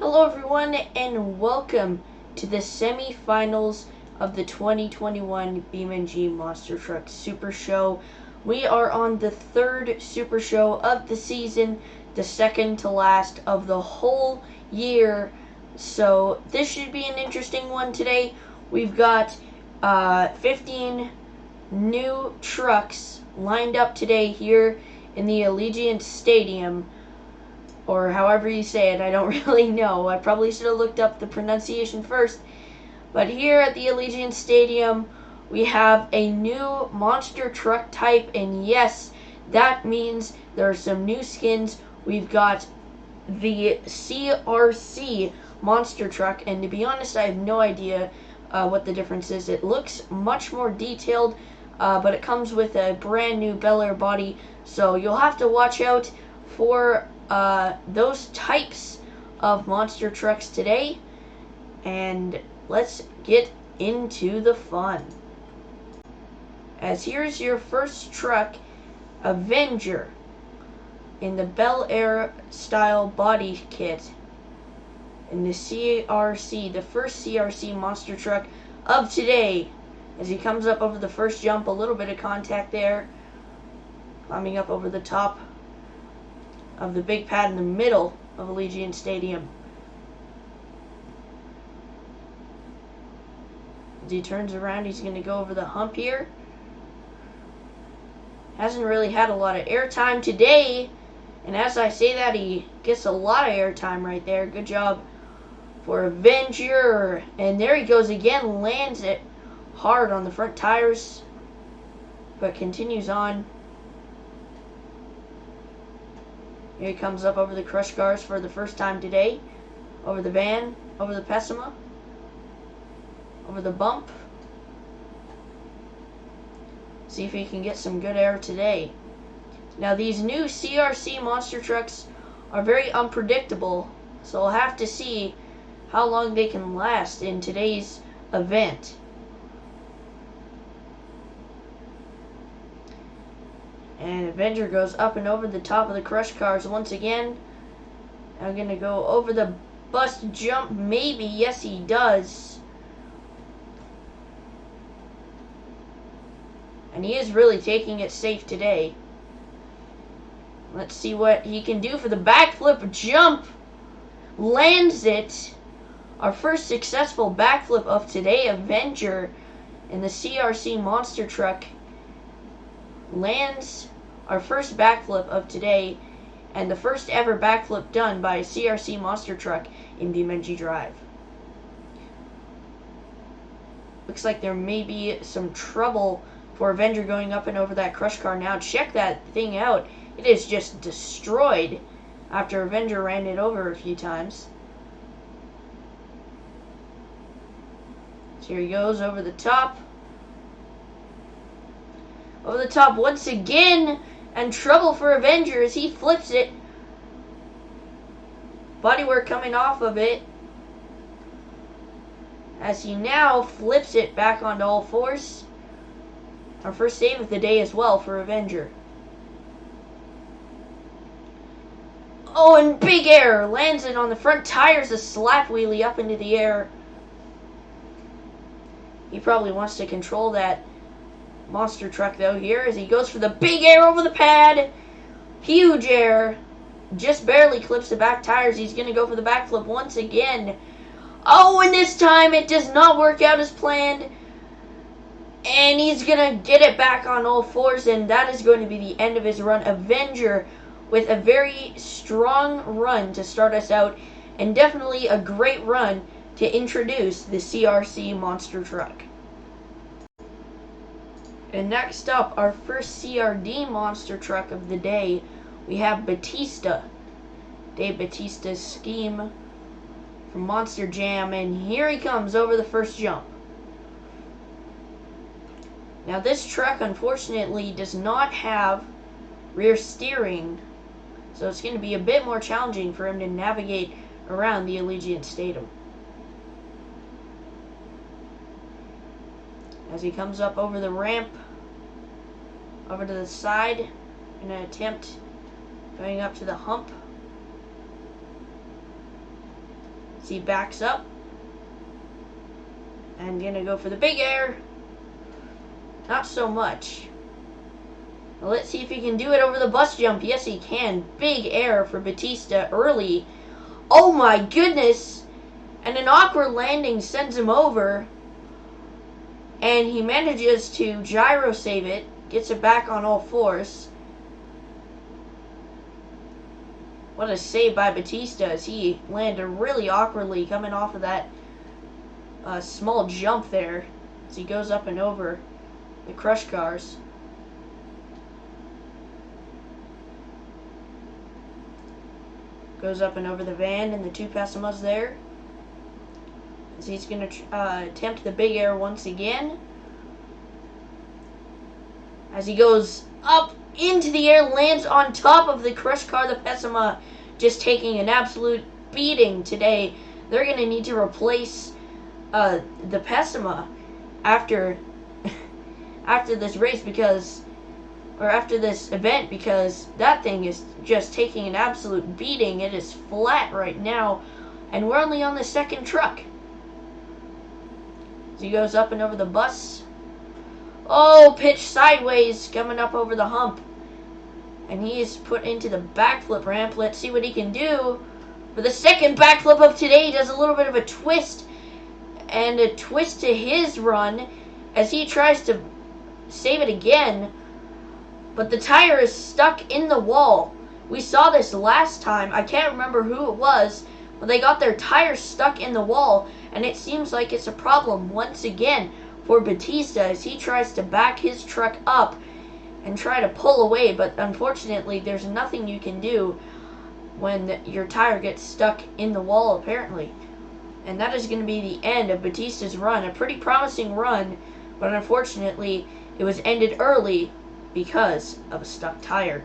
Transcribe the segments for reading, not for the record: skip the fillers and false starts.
Hello everyone and welcome to the semifinals of the 2021 BeamNG Monster Truck Super Show. We are on the third Super Show of the season, the second to last of the whole year. So this should be an interesting one today. We've got 15 new trucks lined up today here in the Allegiant Stadium, or however you say it. I don't really know. I probably should have looked up the pronunciation first. But here at the Allegiant Stadium, we have a new monster truck type, and yes, that means there are some new skins. We've got the CRC monster truck, and to be honest, I have no idea what the difference is. It looks much more detailed, but it comes with a brand new Bel Air body, so you'll have to watch out for those types of monster trucks today. And let's get into the fun. As here's your first truck, Avenger, in the Bel Air style body kit, in the CRC, the first CRC monster truck of today. As he comes up over the first jump, a little bit of contact there, climbing up over the top of the big pad in the middle of Allegiant Stadium. As he turns around, he's going to go over the hump here. Hasn't really had a lot of airtime today, and as I say that, he gets a lot of airtime right there. Good job for Avenger. And there he goes again, lands it hard on the front tires, but continues on. Here he comes up over the crush cars for the first time today. Over the van, over the Pessima, over the bump. See if he can get some good air today. Now these new CRC monster trucks are very unpredictable, so we'll have to see how long they can last in today's event. And Avenger goes up and over the top of the crush cars once again. I'm going to go over the bust jump, maybe. Yes, he does. And he is really taking it safe today. Let's see what he can do for the backflip jump. Lands it. Our first successful backflip of today, Avenger, in the CRC monster truck, lands our first backflip of today, and the first ever backflip done by a CRC monster truck in BeamNG Drive. Looks like there may be some trouble for Avenger going up and over that crush car now. Check that thing out. It is just destroyed after Avenger ran it over a few times. So here he goes over the top. Over the top once again, and trouble for Avenger as he flips it. Bodywork coming off of it, as he now flips it back onto all fours. Our first save of the day as well for Avenger. Oh, and big air. Lands it on the front tires, a slap wheelie up into the air. He probably wants to control that monster truck though here as he goes for the big air over the pad. Huge air. Just barely clips the back tires. He's going to go for the backflip once again. Oh, and this time it does not work out as planned. And he's going to get it back on all fours, and that is going to be the end of his run. Avenger with a very strong run to start us out, and definitely a great run to introduce the CRC monster truck. And next up, our first CRD monster truck of the day, we have Batista. Dave Batista's scheme from Monster Jam, and here he comes over the first jump. Now this truck unfortunately does not have rear steering, so it's going to be a bit more challenging for him to navigate around the Allegiant Stadium. As he comes up over the ramp, over to the side, in an attempt going up to the hump. as he backs up. And gonna go for the big air. Not so much. Well, let's see if he can do it over the bus jump. Yes, he can. Big air for Batista early. Oh my goodness! And an awkward landing sends him over. And he manages to gyro save it. Gets it back on all fours. What a save by Batista as he landed really awkwardly coming off of that small jump there. As he goes up and over the crush cars. Goes up and over the van and the two Pessimas there. As he's going to attempt the big air once again. As he goes up into the air, lands on top of the crush car. The Pessima just taking an absolute beating today. They're going to need to replace the Pessima after this race after this event, because that thing is just taking an absolute beating. It is flat right now, and we're only on the second truck. As he goes up and over the bus. Oh, pitch sideways, coming up over the hump. And he is put into the backflip ramp. Let's see what he can do. For the second backflip of today, he does a little bit of a twist. And a twist to his run as he tries to save it again. But the tire is stuck in the wall. We saw this last time. I can't remember who it was. But they got their tire stuck in the wall. And it seems like it's a problem once again for Batista as he tries to back his truck up and try to pull away. But unfortunately, there's nothing you can do when your tire gets stuck in the wall, apparently. And that is going to be the end of Batista's run. A pretty promising run, but unfortunately, it was ended early because of a stuck tire.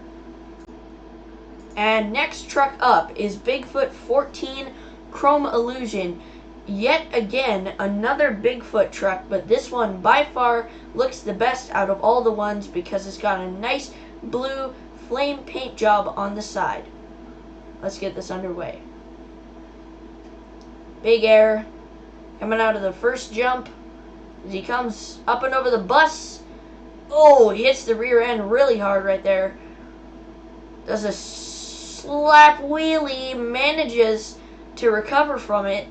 And next truck up is Bigfoot 14 Chrome Illusion. Yet again, another Bigfoot truck, but this one by far looks the best out of all the ones because it's got a nice blue flame paint job on the side. Let's get this underway. Big air coming out of the first jump as he comes up and over the bus. Oh, he hits the rear end really hard right there. Does a slap wheelie, manages to recover from it.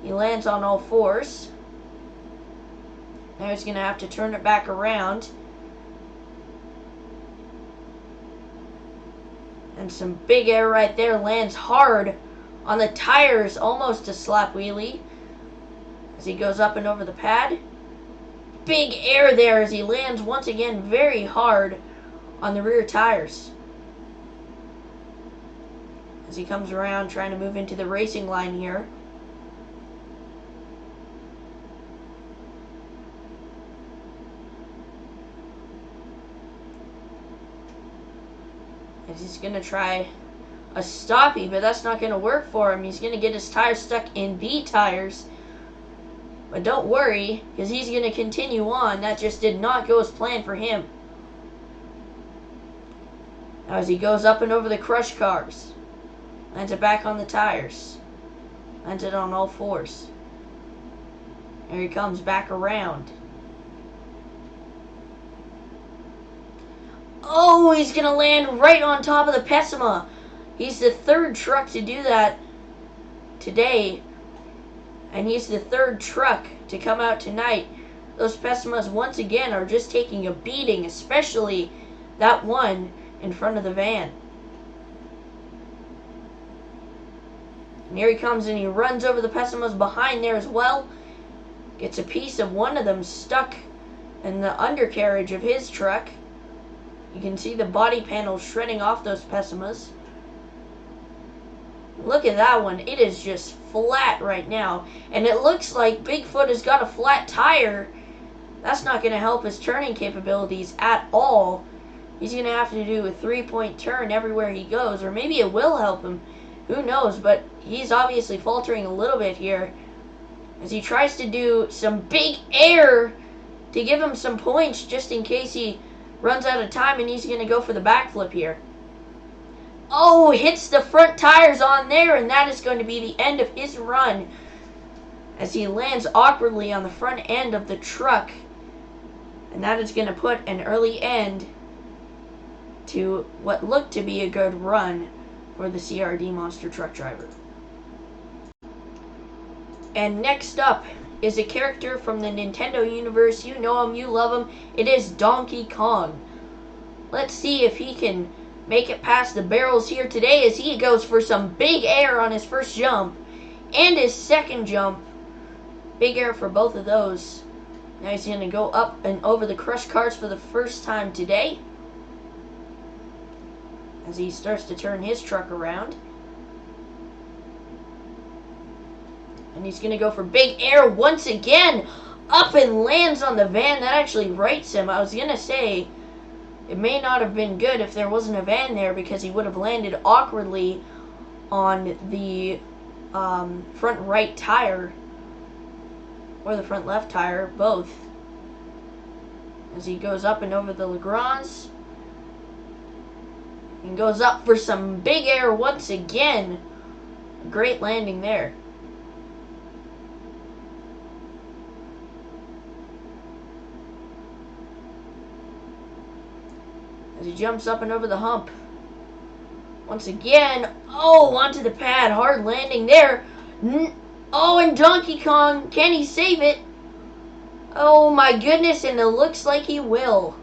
He lands on all fours. Now he's going to have to turn it back around. And some big air right there. Lands hard on the tires. Almost a slap wheelie. As he goes up and over the pad. Big air there as he lands once again very hard on the rear tires. As he comes around trying to move into the racing line here. He's going to try a stoppie, but that's not going to work for him. He's going to get his tires stuck in the tires. But don't worry, because he's going to continue on. That just did not go as planned for him. Now as he goes up and over the crush cars. Lands it back on the tires. Lands it on all fours. There he comes back around. Oh, he's going to land right on top of the Pessima. He's the third truck to do that today. And he's the third truck to come out tonight. Those Pessimas once again are just taking a beating, especially that one in front of the van. And here he comes and he runs over the Pessimas behind there as well. Gets a piece of one of them stuck in the undercarriage of his truck. You can see the body panel shredding off those Pessimas. Look at that one. It is just flat right now. And it looks like Bigfoot has got a flat tire. That's not going to help his turning capabilities at all. He's going to have to do a 3-point turn everywhere he goes. Or maybe it will help him. Who knows? But he's obviously faltering a little bit here. As he tries to do some big air to give him some points just in case he runs out of time and he's going to go for the backflip here. Oh, hits the front tires on there, and that is going to be the end of his run as he lands awkwardly on the front end of the truck. And that is going to put an early end to what looked to be a good run for the CRD monster truck driver. And next up is a character from the Nintendo universe. You know him, you love him. It is Donkey Kong. Let's see if he can make it past the barrels here today as he goes for some big air on his first jump and his second jump. Big air for both of those. Now he's going to go up and over the crush cars for the first time today as he starts to turn his truck around. And he's going to go for big air once again. Up and lands on the van. That actually rights him. I was going to say it may not have been good if there wasn't a van there because he would have landed awkwardly on the front right tire or the front left tire, both. As he goes up and over the Legrand's and goes up for some big air once again. Great landing there. As he jumps up and over the hump. Once again, oh, onto the pad. Hard landing there. Oh, and Donkey Kong, can he save it? Oh my goodness, and it looks like he will.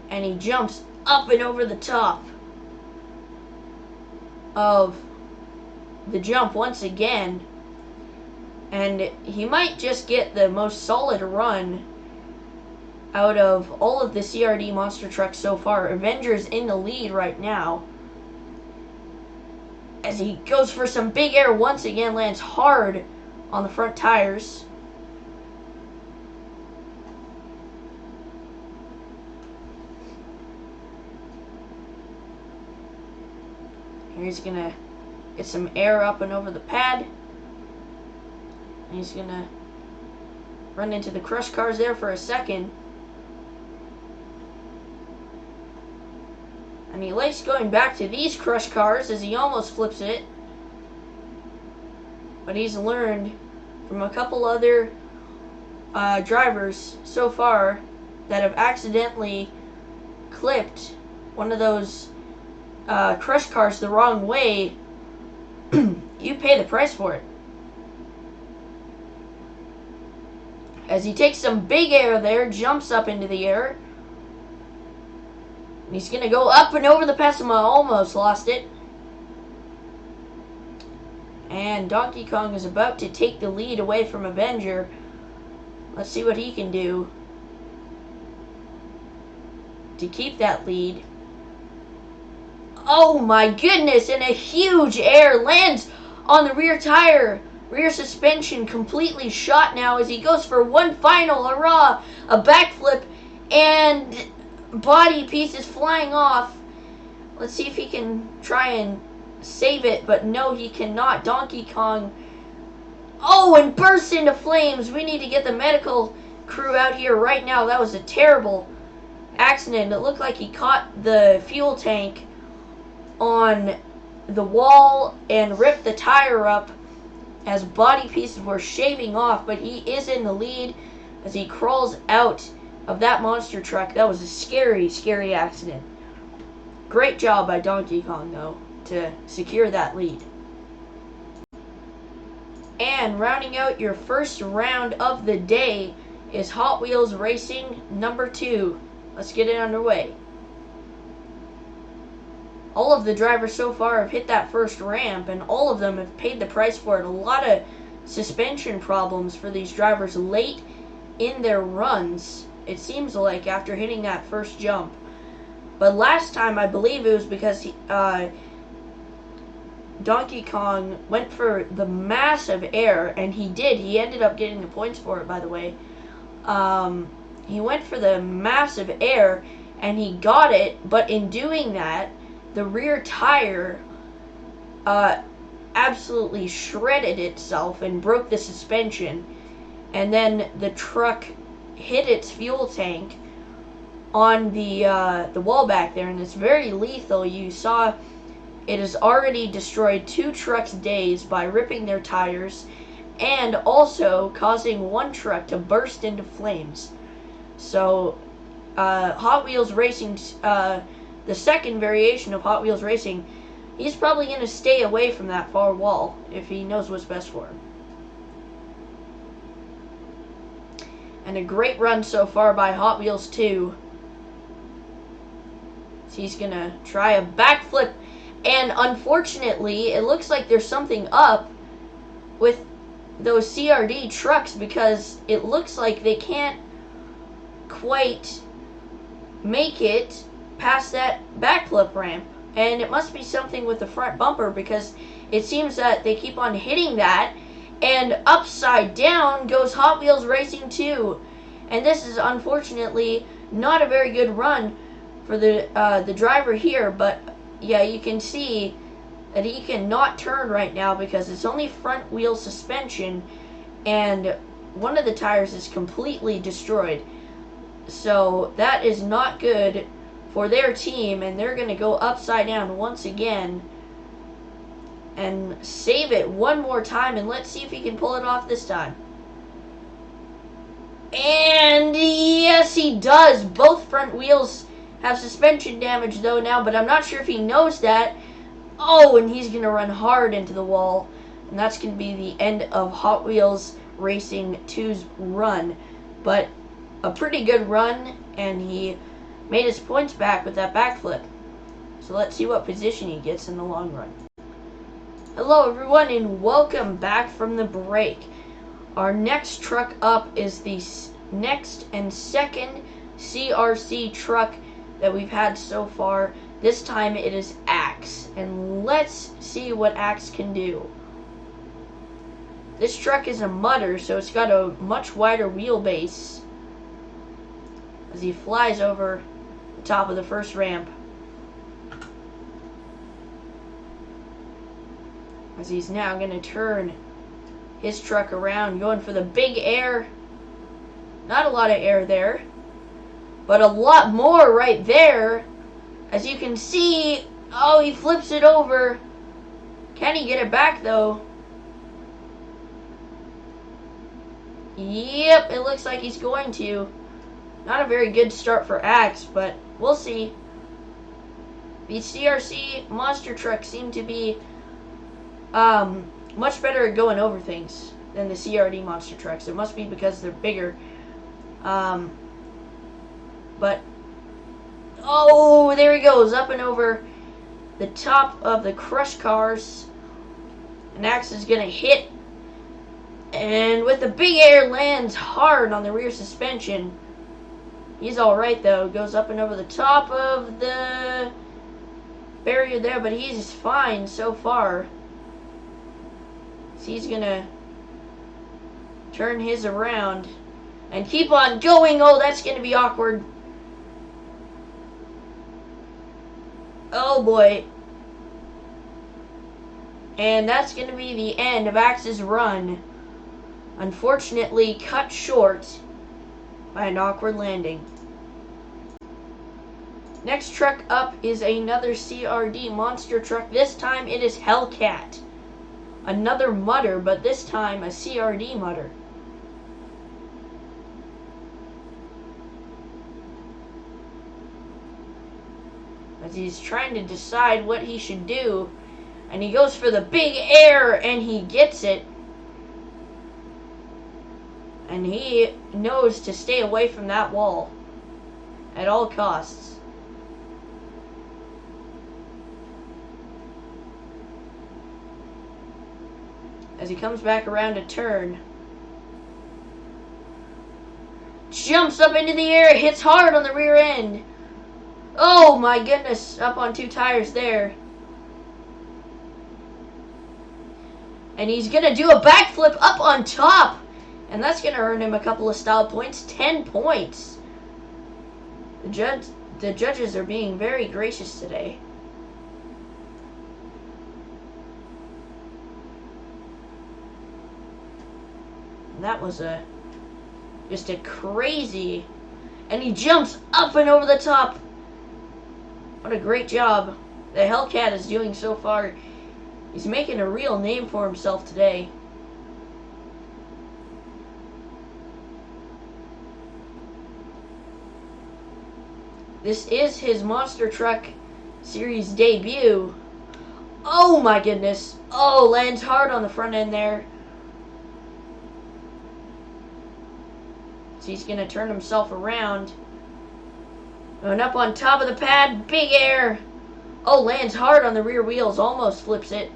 And he jumps up and over the top of the jump once again. And he might just get the most solid run out of all of the CRD monster trucks so far. Avenger's in the lead right now. As he goes for some big air once again, lands hard on the front tires. Here he's gonna get some air up and over the pad. And he's gonna run into the crush cars there for a second. And he likes going back to these crush cars as he almost flips it. But he's learned from a couple other drivers so far that have accidentally clipped one of those crush cars the wrong way. You pay the price for it. As he takes some big air there, jumps up into the air. And he's going to go up and over the Pessima. Almost lost it. And Donkey Kong is about to take the lead away from Avenger. Let's see what he can do to keep that lead. Oh my goodness, and a huge air lands on the rear tire. Rear suspension completely shot now as he goes for one final hurrah. A backflip and body pieces flying off. Let's see if he can try and save it, but no, he cannot. Donkey Kong, oh, and bursts into flames. We need to get the medical crew out here right now. That was a terrible accident. It looked like he caught the fuel tank on the wall and ripped the tire up as body pieces were shaving off, but he is in the lead as he crawls out of that monster truck. That was a scary, scary accident. Great job by Donkey Kong, though, to secure that lead. And rounding out your first round of the day is Hot Wheels Racing number 2. Let's get it underway. All of the drivers so far have hit that first ramp, and all of them have paid the price for it. A lot of suspension problems for these drivers late in their runs, it seems like, after hitting that first jump. But last time, I believe it was because Donkey Kong went for the massive air, and he did. He ended up getting the points for it, by the way. He went for the massive air, and he got it, but in doing that, the rear tire absolutely shredded itself and broke the suspension. And then the truck hit its fuel tank on the wall back there, and it's very lethal. You saw it has already destroyed 2 trucks' days by ripping their tires and also causing 1 truck to burst into flames. So Hot Wheels Racing, the second variation of Hot Wheels Racing, he's probably going to stay away from that far wall if he knows what's best for him. And a great run so far by Hot Wheels 2. So he's going to try a backflip. And unfortunately, it looks like there's something up with those CRD trucks, because it looks like they can't quite make it past that backflip ramp. And it must be something with the front bumper, because it seems that they keep on hitting that, and upside down goes Hot Wheels Racing 2. And this is unfortunately not a very good run for the driver here, but yeah, you can see that he cannot turn right now because it's only front wheel suspension, and one of the tires is completely destroyed. So that is not good for their team, and they're going to go upside down once again and save it one more time, and let's see if he can pull it off this time. And yes, he does. Both front wheels have suspension damage though now, but I'm not sure if he knows that. Oh, and he's going to run hard into the wall, and that's going to be the end of Hot Wheels Racing 2's run. But a pretty good run, and he made his points back with that backflip. So let's see what position he gets in the long run. Hello everyone, and welcome back from the break. Our next truck up is the next and second CRC truck that we've had so far. This time it is Axe, and let's see what Axe can do. This truck is a mudder, so it's got a much wider wheelbase as he flies over the top of the first ramp. As he's now going to turn his truck around, going for the big air. Not a lot of air there, but a lot more right there. As you can see, oh, he flips it over. Can he get it back though? Yep, it looks like he's going to. Not a very good start for Axe, but we'll see. These CRC monster trucks seem to be much better at going over things than the CRD monster trucks. It must be because they're bigger. But oh, there he goes, up and over the top of the crush cars. And Axe is gonna hit, and with the big air lands hard on the rear suspension. He's alright though, goes up and over the top of the barrier there, but he's fine so far. So he's gonna turn his around and keep on going. Oh, that's gonna be awkward. Oh boy. And that's gonna be the end of Axe's run. Unfortunately cut short by an awkward landing. Next truck up is another CRD monster truck. This time it is Hellcat. Another mudder, but this time a CRD mudder. As he's trying to decide what he should do, and he goes for the big air, and he gets it. And he knows to stay away from that wall at all costs. As he comes back around a turn, jumps up into the air, hits hard on the rear end. Oh my goodness, up on 2 tires there. And he's gonna do a backflip up on top. And that's going to earn him a couple of style points. 10 points. The judges are being very gracious today. And that was just a crazy And he jumps up and over the top. What a great job the Hellcat is doing so far. He's making a real name for himself today. This is his Monster Truck Series debut. Oh my goodness. Oh, lands hard on the front end there. So he's going to turn himself around. Going up on top of the pad. Big air. Oh, lands hard on the rear wheels. Almost flips it.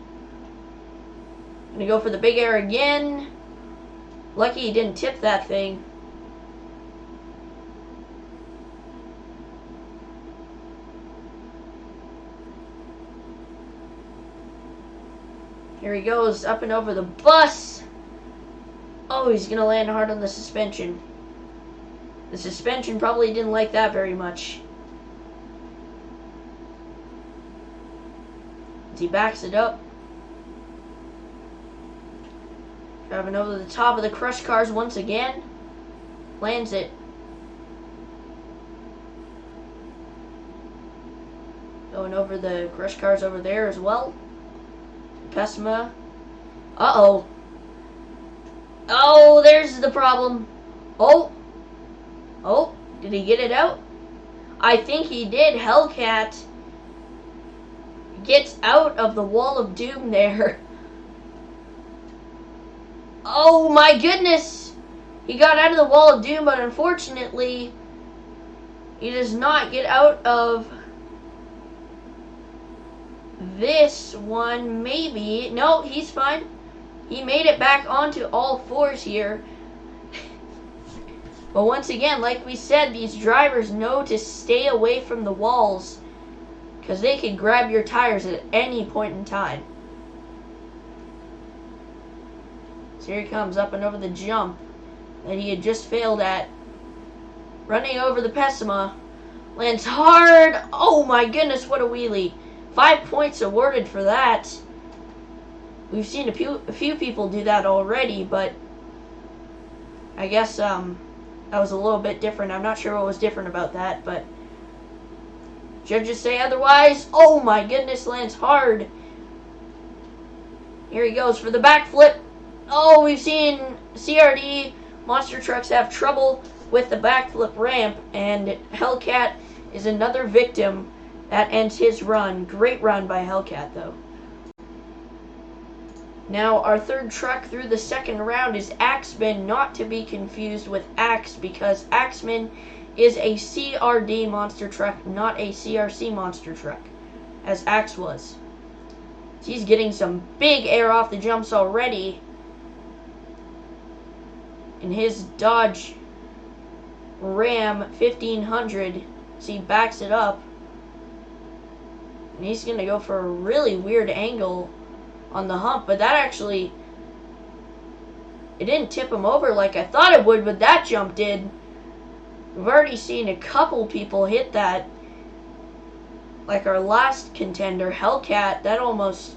Going to go for the big air again. Lucky he didn't tip that thing. Here he goes, up and over the bus. Oh, he's going to land hard on the suspension. The suspension probably didn't like that very much. As he backs it up. Driving over the top of the crush cars once again. Lands it. Going over the crush cars over there as well. Pessima. Uh-oh. Oh, there's the problem. Oh. Oh, did he get it out? I think he did. Hellcat gets out of the wall of doom there. Oh my goodness. He got out of the wall of doom, but unfortunately, he does not get out of this one. Maybe. No, he's fine. He made it back onto all fours here. But once again, like we said, these drivers know to stay away from the walls because they can grab your tires at any point in time. So here he comes up and over the jump that he had just failed at. Running over the Pessima. Lands hard. Oh my goodness, what a wheelie. 5 points awarded for that. We've seen a few people do that already, but I guess that was a little bit different. I'm not sure what was different about that, but judges say otherwise. Oh my goodness, lands hard. Here he goes for the backflip. Oh, we've seen CRD monster trucks have trouble with the backflip ramp, and Hellcat is another victim. That ends his run. Great run by Hellcat, though. Now, our third truck through the second round is Axeman, not to be confused with Axe, because Axeman is a CRD monster truck, not a CRC monster truck, as Axe was. He's getting some big air off the jumps already. In his Dodge Ram 1500, so he backs it up. And he's going to go for a really weird angle on the hump, but that actually, it didn't tip him over like I thought it would, but that jump did. We've already seen a couple people hit that, like our last contender, Hellcat. That almost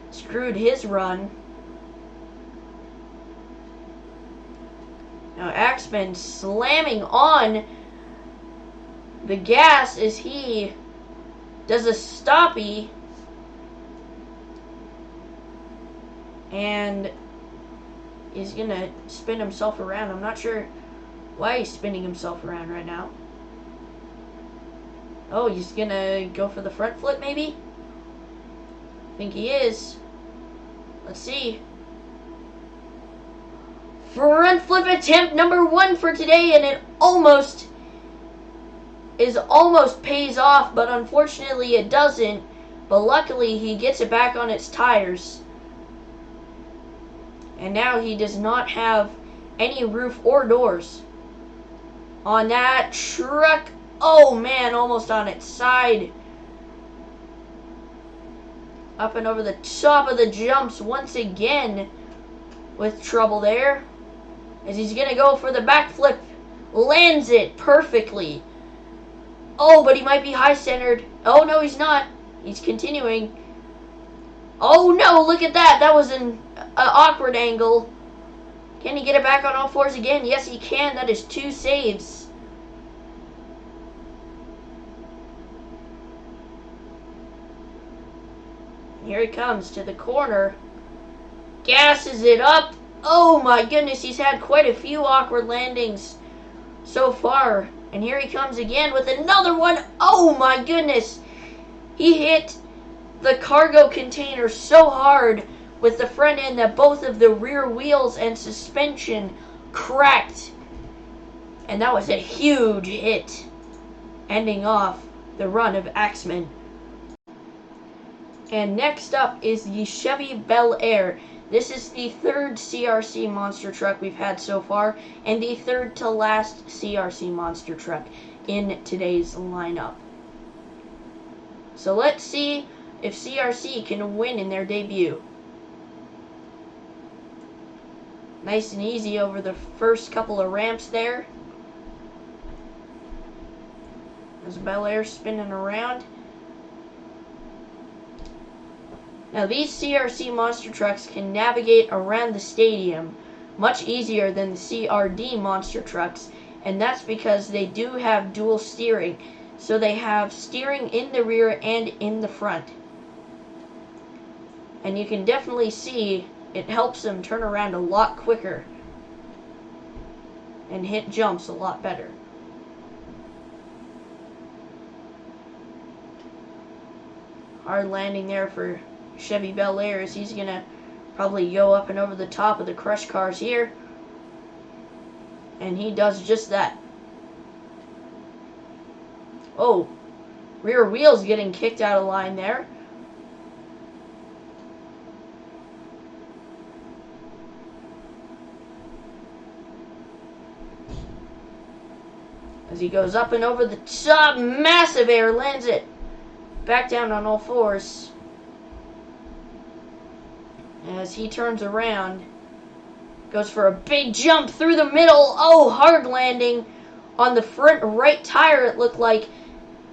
screwed his run. Now Axeman slamming on the gas as he does a stoppie. And he's going to spin himself around. I'm not sure why he's spinning himself around right now. Oh, he's going to go for the front flip maybe? I think he is. Let's see. Front flip attempt number 1 for today, and it almost pays off, but unfortunately it doesn't. But luckily he gets it back on its tires. And now he does not have any roof or doors on that truck. Oh man, almost on its side. Up and over the top of the jumps once again with trouble there. As he's going to go for the backflip. Lands it perfectly. Oh, but he might be high-centered. Oh, no, he's not. He's continuing. Oh, no, look at that. That was an awkward angle. Can he get it back on all fours again? Yes, he can. That is 2 saves. here he comes to the corner. Gasses it up. Oh my goodness, he's had quite a few awkward landings so far. And here he comes again with another one. Oh my goodness. He hit the cargo container so hard with the front end that both of the rear wheels and suspension cracked. And that was a huge hit, ending off the run of Axeman. And next up is the Chevy Bel Air. This is the third CRC monster truck we've had so far, and the third to last CRC monster truck in today's lineup. So let's see if CRC can win in their debut. Nice and easy over the first couple of ramps there. There's Bel Air spinning around. Now these CRC monster trucks can navigate around the stadium much easier than the CRD monster trucks, and that's because they do have dual steering. So they have steering in the rear and in the front. And you can definitely see it helps them turn around a lot quicker and hit jumps a lot better. Hard landing there for Chevy Bel Air as he's going to probably go up and over the top of the crush cars here. And he does just that. Oh, rear wheels getting kicked out of line there. As he goes up and over the top, massive air, lands it back down on all fours. As he turns around, goes for a big jump through the middle. Oh, hard landing on the front right tire, it looked like,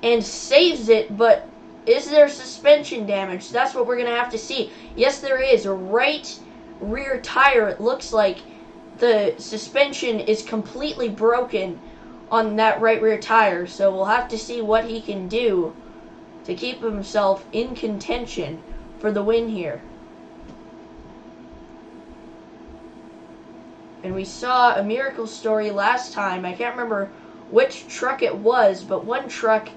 and saves it. But is there suspension damage? That's what we're going to have to see. Yes, there is. A right rear tire, it looks like the suspension is completely broken on that right rear tire. So we'll have to see what he can do to keep himself in contention for the win here. And we saw a miracle story last time. I can't remember which truck it was, but one truck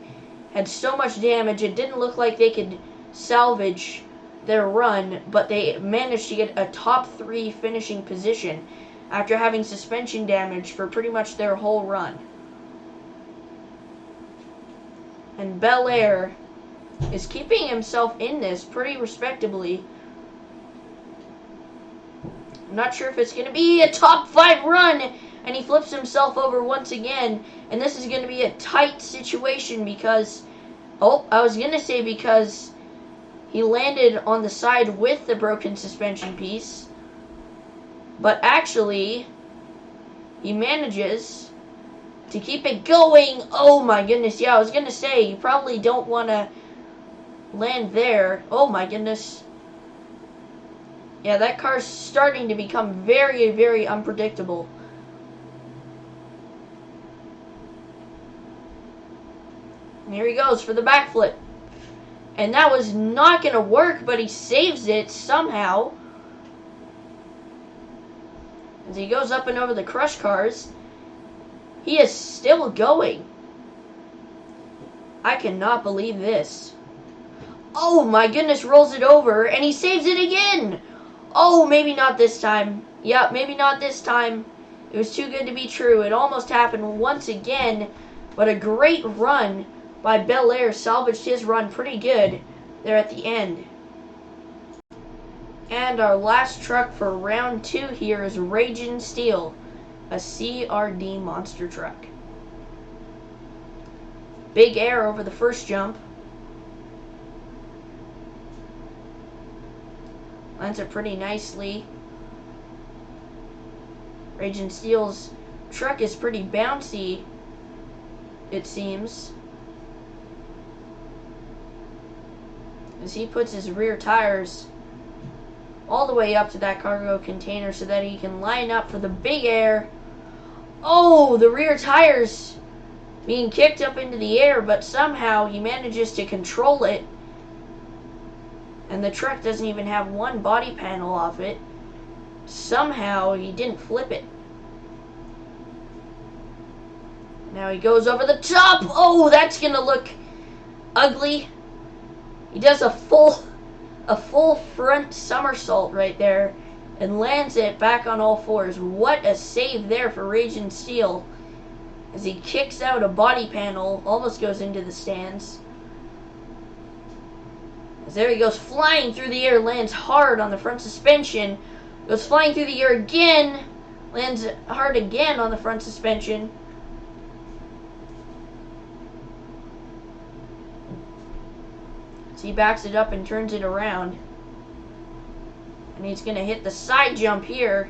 had so much damage it didn't look like they could salvage their run, but they managed to get a top 3 finishing position after having suspension damage for pretty much their whole run. And Bel Air is keeping himself in this pretty respectably. I'm not sure if it's going to be a top 5 run, and he flips himself over once again, and this is going to be a tight situation because, oh, I was going to say because he landed on the side with the broken suspension piece, but actually he manages to keep it going. Oh my goodness, yeah, I was going to say you probably don't want to land there. Oh my goodness. Yeah, that car's starting to become very, very unpredictable. And here he goes for the backflip. And that was not going to work, but he saves it somehow. As he goes up and over the crush cars, he is still going. I cannot believe this. Oh my goodness, rolls it over, and he saves it again. Oh, maybe not this time. Yeah, maybe not this time. It was too good to be true. It almost happened once again, but a great run by Bel Air salvaged his run pretty good there at the end. And our last truck for round 2 here is Raging Steel, a CRD monster truck. Big air over the first jump. Lands it pretty nicely. Raging Steel's truck is pretty bouncy, it seems, as he puts his rear tires all the way up to that cargo container so that he can line up for the big air. Oh, the rear tires being kicked up into the air, but somehow he manages to control it And the truck doesn't even have one body panel off it. Somehow he didn't flip it. Now he goes over the top. Oh, that's gonna look ugly. He does a full front somersault right there and lands it back on all fours. What a save there for Raging Steel. As he kicks out a body panel, almost goes into the stands. As there he goes flying through the air, lands hard on the front suspension. Goes flying through the air again, lands hard again on the front suspension. So he backs it up and turns it around. And he's going to hit the side jump here.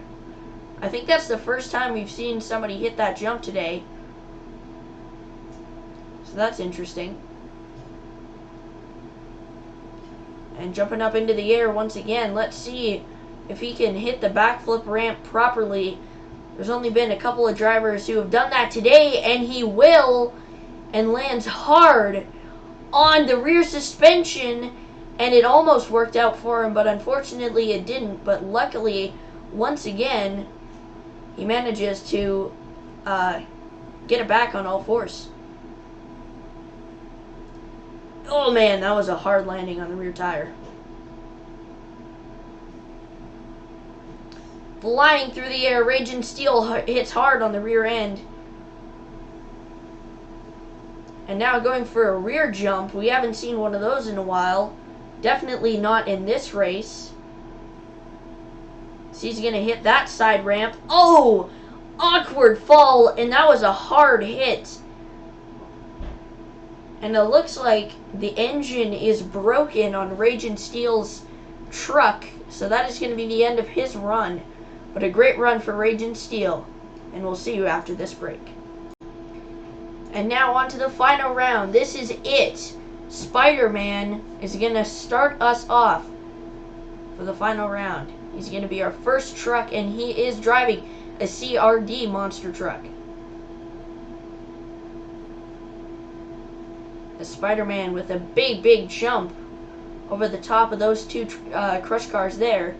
I think that's the first time we've seen somebody hit that jump today. So that's interesting. And jumping up into the air once again. Let's see if he can hit the backflip ramp properly. There's only been a couple of drivers who have done that today, and he will, and lands hard on the rear suspension, and it almost worked out for him, but unfortunately it didn't. But luckily, once again, he manages to get it back on all fours. Oh man, that was a hard landing on the rear tire. Flying through the air, Raging Steel hits hard on the rear end. And now going for a rear jump. We haven't seen one of those in a while. Definitely not in this race. So he's going to hit that side ramp. Oh! Awkward fall, and that was a hard hit. And it looks like the engine is broken on Raging Steel's truck. So that is going to be the end of his run. But a great run for Raging Steel. And we'll see you after this break. And now on to the final round. This is it. Spider-Man is going to start us off for the final round. He's going to be our first truck, and he is driving a CRD monster truck. The Spider-Man with a big jump over the top of those two crush cars there.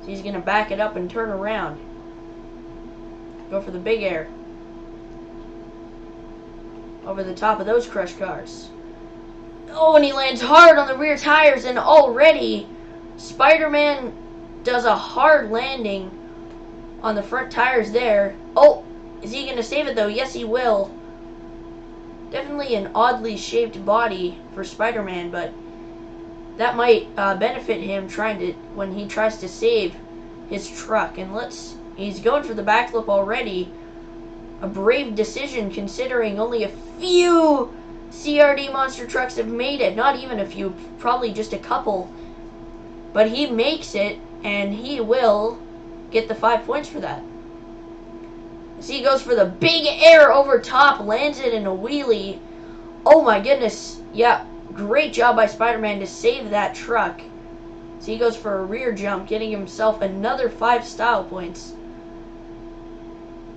So he's going to back it up and turn around. Go for the Big Air. Over the top of those crush cars. Oh, and he lands hard on the rear tires, and already Spider-Man does a hard landing on the front tires there. Oh, is he going to save it though? Yes, he will. Definitely an oddly shaped body for Spider-Man, but that might benefit him when he tries to save his truck. And he's going for the backflip already. A brave decision considering only a few CRD monster trucks have made it. Not even a few, probably just a couple. But he makes it, and he will get the 5 points for that. So he goes for the Big Air over top, lands it in a wheelie. Oh my goodness. Yeah, great job by Spider-Man to save that truck. So he goes for a rear jump, getting himself another 5 style points.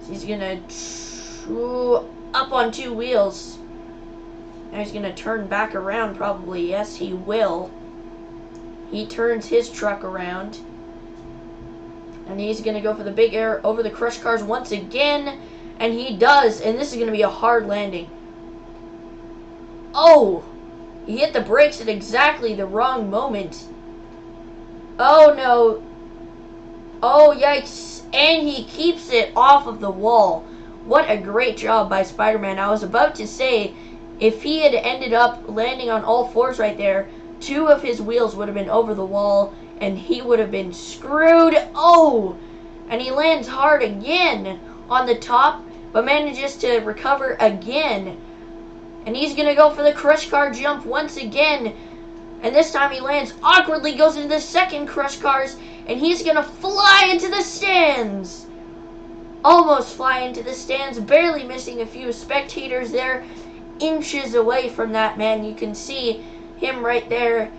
So he's going to up on 2 wheels. Now he's going to turn back around probably. Yes, he will. He turns his truck around. And he's going to go for the Big Air over the crush cars once again. And he does. And this is going to be a hard landing. Oh! He hit the brakes at exactly the wrong moment. Oh no. Oh yikes. And he keeps it off of the wall. What a great job by Spider-Man. I was about to say, if he had ended up landing on all fours right there, 2 of his wheels would have been over the wall, and he would have been screwed. Oh! And he lands hard again on the top, but manages to recover again. And he's going to go for the crush car jump once again. And this time he lands awkwardly, goes into the second crush cars, and he's going to fly into the stands. Almost fly into the stands, barely missing a few spectators there. Inches away from that man. You can see him right there,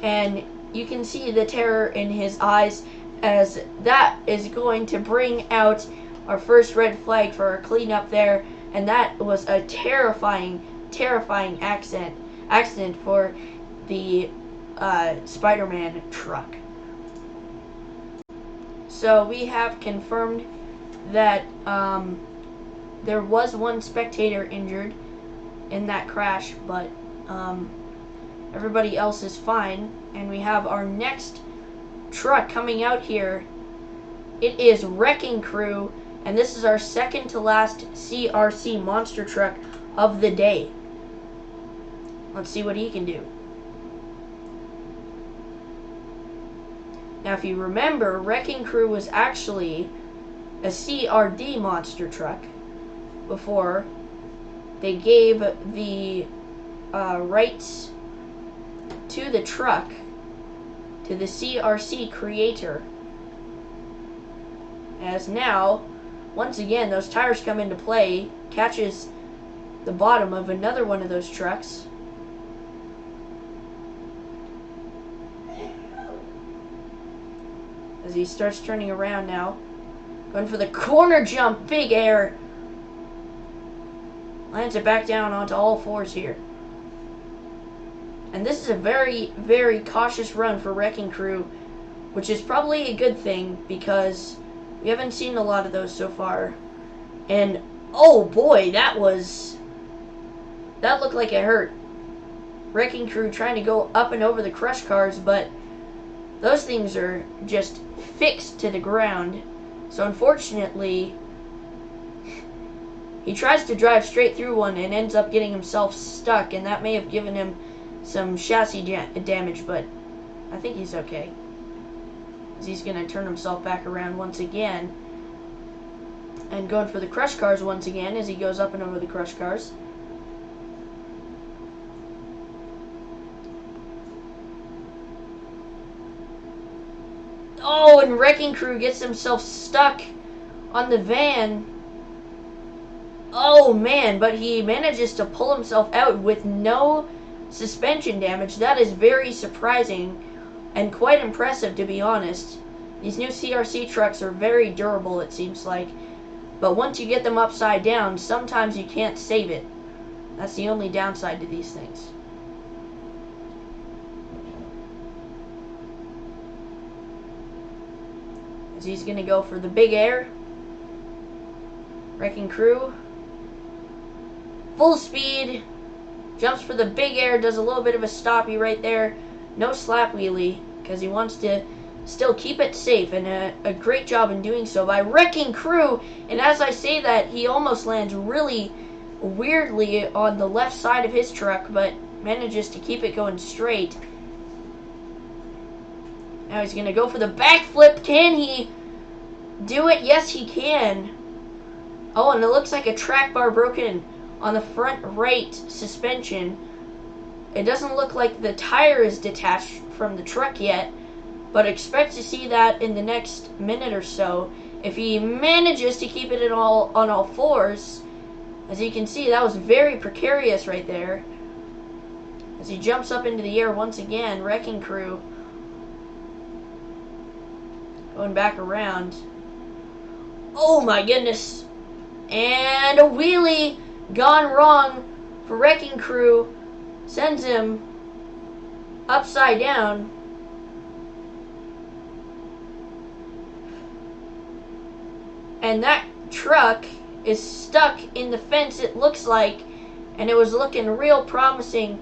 and you can see the terror in his eyes, as that is going to bring out our first red flag for our cleanup there. And that was a terrifying accident for the Spider-Man truck. So we have confirmed that there was one spectator injured in that crash, but everybody else is fine. And we have our next truck coming out here. It is Wrecking Crew, and this is our second to last CRC monster truck of the day. Let's see what he can do. Now, if you remember, Wrecking Crew was actually a CRD monster truck before they gave the rights to the truck to the CRC creator. As now, once again, those tires come into play, catches the bottom of another one of those trucks. As he starts turning around now. Going for the corner jump, big air. Lands it back down onto all fours here. And this is a very, very cautious run for Wrecking Crew, which is probably a good thing because we haven't seen a lot of those so far. And, oh boy, that looked like it hurt. Wrecking Crew trying to go up and over the crush cars, but those things are just fixed to the ground. So unfortunately, he tries to drive straight through one and ends up getting himself stuck, and that may have given him some chassis damage, but I think he's okay. As he's going to turn himself back around once again. And going for the crush cars once again as he goes up and over the crush cars. Oh, and Wrecking Crew gets himself stuck on the van. Oh man, but he manages to pull himself out with no suspension damage. That is very surprising and quite impressive, to be honest. These new CRC trucks are very durable, it seems like. But once you get them upside down, sometimes you can't save it. That's the only downside to these things. As he's going to go for the big air. Wrecking Crew. Full speed. Jumps for the big air. Does a little bit of a stoppie right there. No slap wheelie, because he wants to still keep it safe. And a great job in doing so by Wrecking Crew. And as I say that, he almost lands really weirdly on the left side of his truck, but manages to keep it going straight. Now he's going to go for the backflip. Can he do it? Yes, he can. Oh, and it looks like a track bar broken on the front right suspension. It doesn't look like the tire is detached from the truck yet, but expect to see that in the next minute or so. If he manages to keep it on all fours, as you can see, that was very precarious right there. As he jumps up into the air once again, Wrecking Crew. Going back around. Oh my goodness. And a wheelie gone wrong for Wrecking Crew. Sends him upside down. And that truck is stuck in the fence, it looks like. And it was looking real promising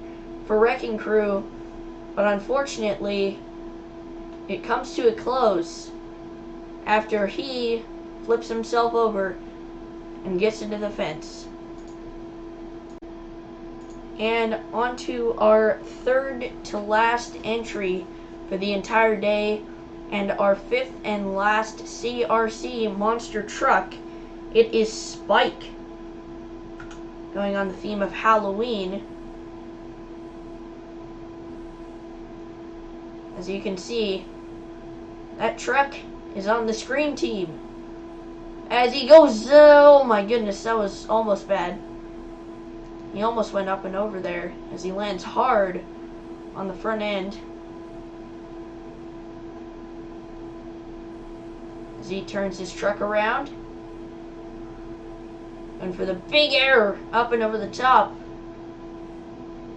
for Wrecking Crew. But unfortunately, it comes to a close after he flips himself over and gets into the fence. And on to our third to last entry for the entire day, and our fifth and last CRC monster truck. It is Spike, going on the theme of Halloween. As you can see, that truck is on the Scream team. As he goes, oh my goodness, that was almost bad. He almost went up and over there as he lands hard on the front end. As he turns his truck around. And for the big air up and over the top.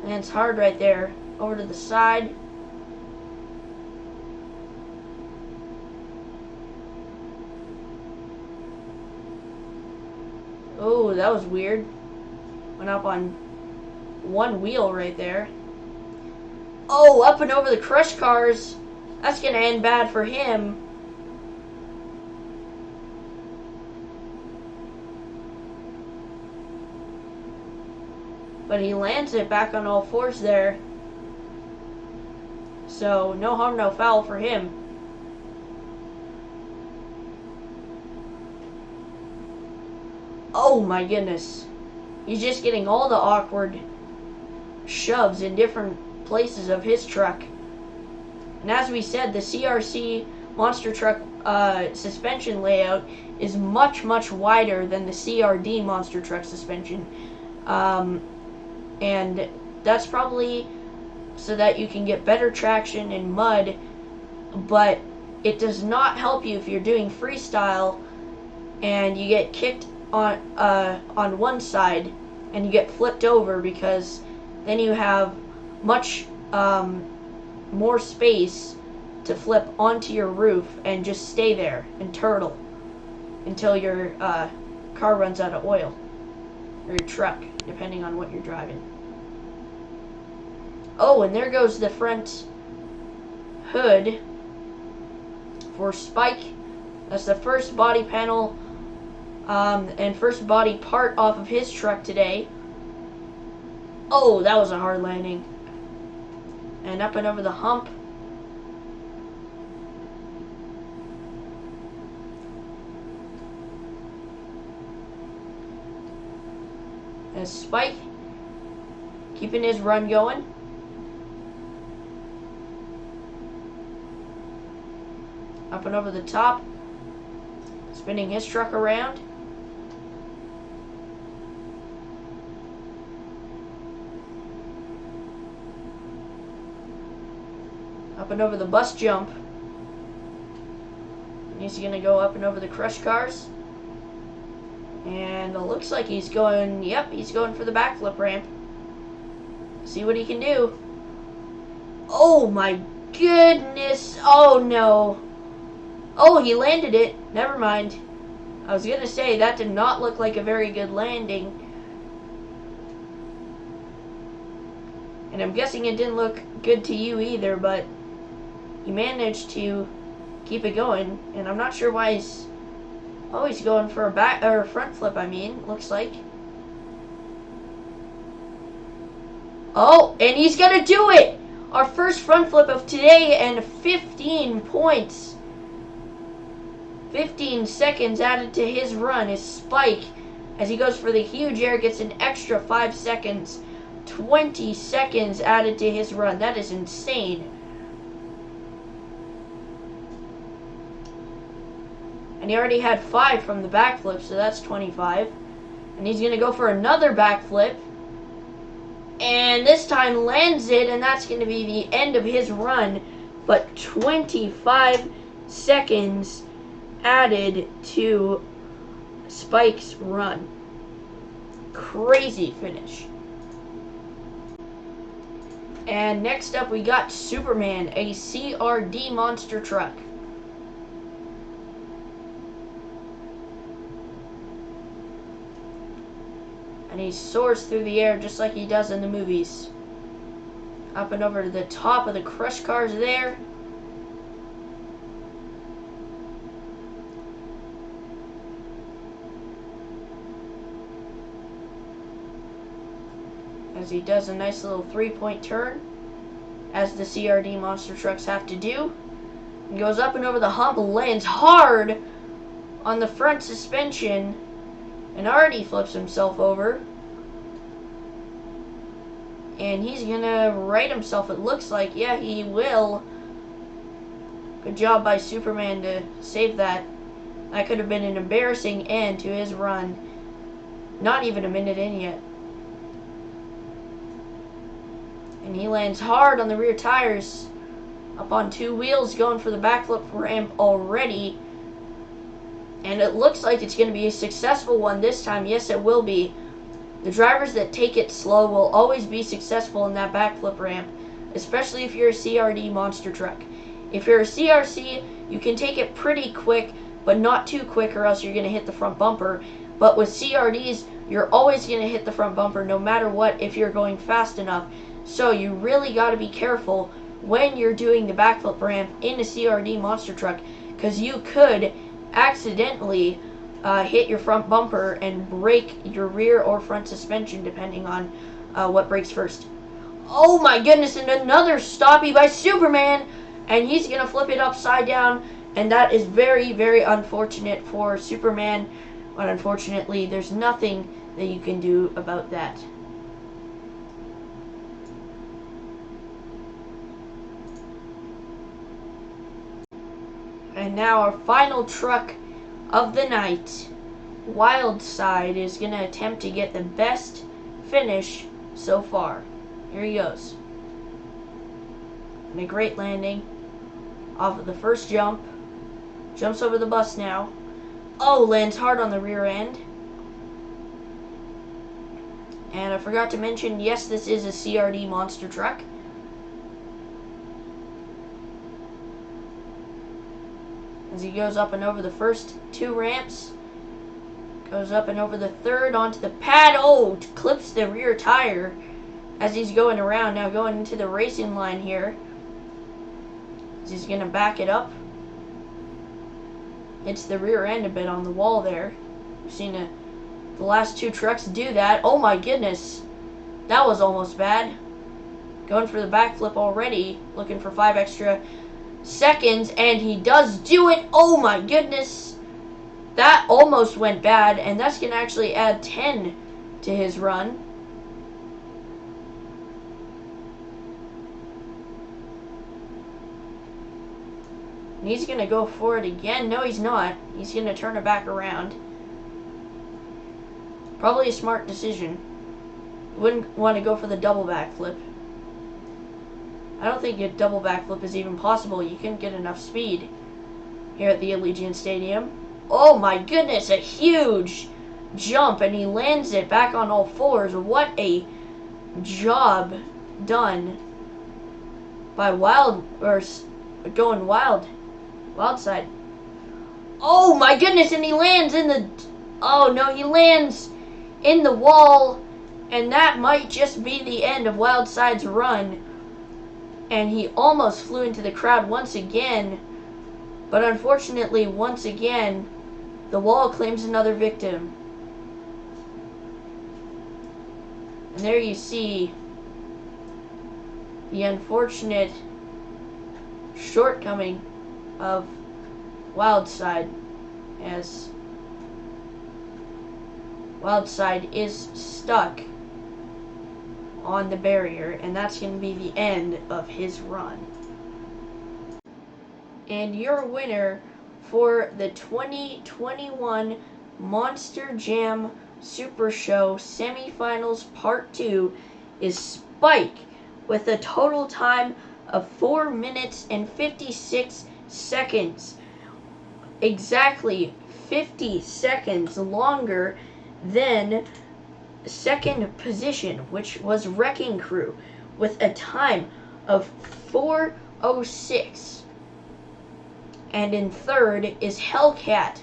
Lands hard right there. Over to the side. Oh, that was weird. Went up on one wheel right there. Oh, up and over the crush cars. That's going to end bad for him. But he lands it back on all fours there. So, no harm, no foul for him. Oh my goodness. He's just getting all the awkward shoves in different places of his truck. And as we said, the CRC monster truck suspension layout is much, much wider than the CRD monster truck suspension. And that's probably so that you can get better traction in mud, but it does not help you if you're doing freestyle and you get kicked on one side and you get flipped over, because then you have much more space to flip onto your roof and just stay there and turtle until your car runs out of oil, or your truck, depending on what you're driving. Oh, and there goes the front hood for Spike. That's the first body panel and first body part off of his truck today. Oh, that was a hard landing. And up and over the hump. As Spike keeping his run going. Up and over the top. Spinning his truck around. Up and over the bus jump. And he's going to go up and over the crush cars. And it looks like he's going, yep, he's going for the backflip ramp. See what he can do. Oh my goodness. Oh no. Oh, he landed it. Never mind. I was going to say, that did not look like a very good landing. And I'm guessing it didn't look good to you either, but he managed to keep it going. And I'm not sure why he's always going for a back or a front flip, I mean, looks like. Oh, and he's going to do it! Our first front flip of today, and 15 points. 15 seconds added to his run is Spike. As he goes for the huge air, gets an extra 5 seconds. 20 seconds added to his run. That is insane. And he already had 5 from the backflip, so that's 25. And he's going to go for another backflip. And this time lands it, and that's going to be the end of his run. But 25 seconds added to Spike's run. Crazy finish. And next up we got Superman, a CRD monster truck. And he soars through the air just like he does in the movies. Up and over to the top of the crush cars there. As he does a nice little 3-point turn, as the CRD monster trucks have to do. He goes up and over the hump, lands hard on the front suspension, and already flips himself over. And he's gonna right himself, it looks like. Yeah, he will. Good job by Superman to save that. That could have been an embarrassing end to his run. Not even a minute in yet. And he lands hard on the rear tires. Up on 2 wheels, going for the backflip ramp already. And it looks like it's going to be a successful one this time. Yes, it will be. The drivers that take it slow will always be successful in that backflip ramp, especially if you're a CRD monster truck. If you're a CRC, you can take it pretty quick, but not too quick, or else you're going to hit the front bumper. But with CRDs, you're always going to hit the front bumper no matter what if you're going fast enough. So you really got to be careful when you're doing the backflip ramp in a CRD monster truck, because you could accidentally hit your front bumper and break your rear or front suspension depending on what breaks first. Oh my goodness, and another stoppie by Superman, and he's going to flip it upside down, and that is very, very unfortunate for Superman, but unfortunately there's nothing that you can do about that. And now our final truck of the night, Wildside, is going to attempt to get the best finish so far. Here he goes. And a great landing off of the first jump. Jumps over the bus now. Oh, lands hard on the rear end. And I forgot to mention, yes, this is a CRD monster truck. As he goes up and over the first two ramps. Goes up and over the third onto the pad. Oh, clips the rear tire as he's going around. Now going into the racing line here. As he's going to back it up. Hits the rear end a bit on the wall there. We've seen the last two trucks do that. Oh my goodness. That was almost bad. Going for the backflip already. Looking for 5 extra seconds, and he does do it. Oh my goodness, that almost went bad, and that's gonna actually add 10 to his run. And he's gonna go for it again. No, he's not. He's gonna turn it back around. Probably a smart decision. Wouldn't want to go for the double backflip. I don't think a double backflip is even possible. You couldn't get enough speed here at the Allegiant Stadium. Oh my goodness, a huge jump, and he lands it back on all fours. What a job done by going Wildside. Oh my goodness, and he lands in the, oh no, he lands in the wall, and that might just be the end of Wildside's run. And he almost flew into the crowd once again. But unfortunately, once again, the wall claims another victim. And there you see the unfortunate shortcoming of Wildside, as Wildside is stuck on the barrier, and that's going to be the end of his run. And your winner for the 2021 Monster Jam Super Show Semifinals Part 2 is Spike, with a total time of 4 minutes and 56 seconds. Exactly 50 seconds longer than second position, which was Wrecking Crew, with a time of 4:06. And in third is Hellcat,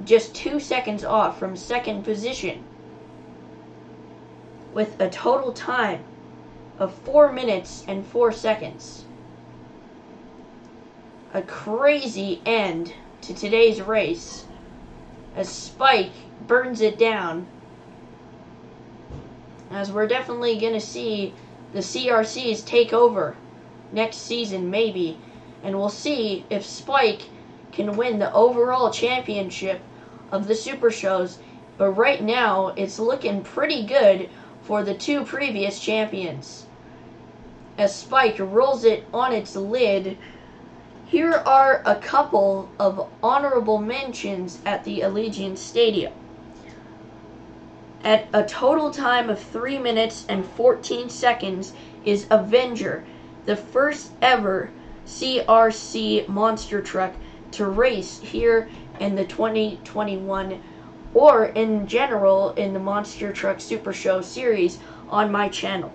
just 2 seconds off from second position, with a total time of 4 minutes and 4 seconds. A crazy end to today's race, as Spike burns it down, as we're definitely going to see the CRCs take over next season, maybe, and we'll see if Spike can win the overall championship of the Super Shows. But right now, it's looking pretty good for the two previous champions, as Spike rolls it on its lid. Here are a couple of honorable mentions at the Allegiant Stadium. At a total time of 3 minutes and 14 seconds is Avenger, the first ever CRC monster truck to race here in the 2021, or in general in the Monster Truck Super Show series on my channel.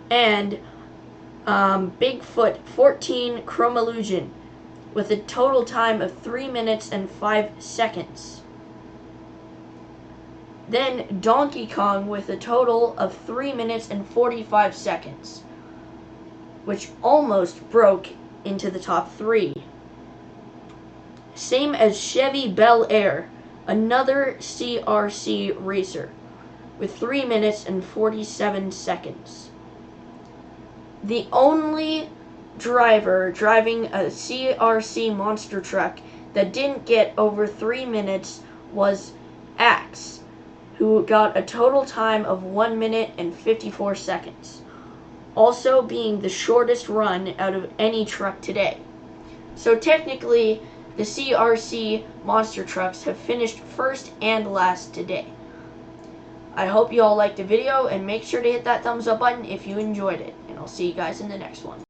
And Bigfoot 14 Chrome Illusion, with a total time of 3 minutes and 5 seconds. Then Donkey Kong with a total of 3 minutes and 45 seconds, which almost broke into the top 3. Same as Chevy Bel Air, another CRC racer, with 3 minutes and 47 seconds. The only driver driving a CRC monster truck that didn't get over 3 minutes was Axe, who got a total time of 1 minute and 54 seconds, also being the shortest run out of any truck today. So technically, the CRC monster trucks have finished first and last today. I hope you all liked the video, and make sure to hit that thumbs up button if you enjoyed it, and I'll see you guys in the next one.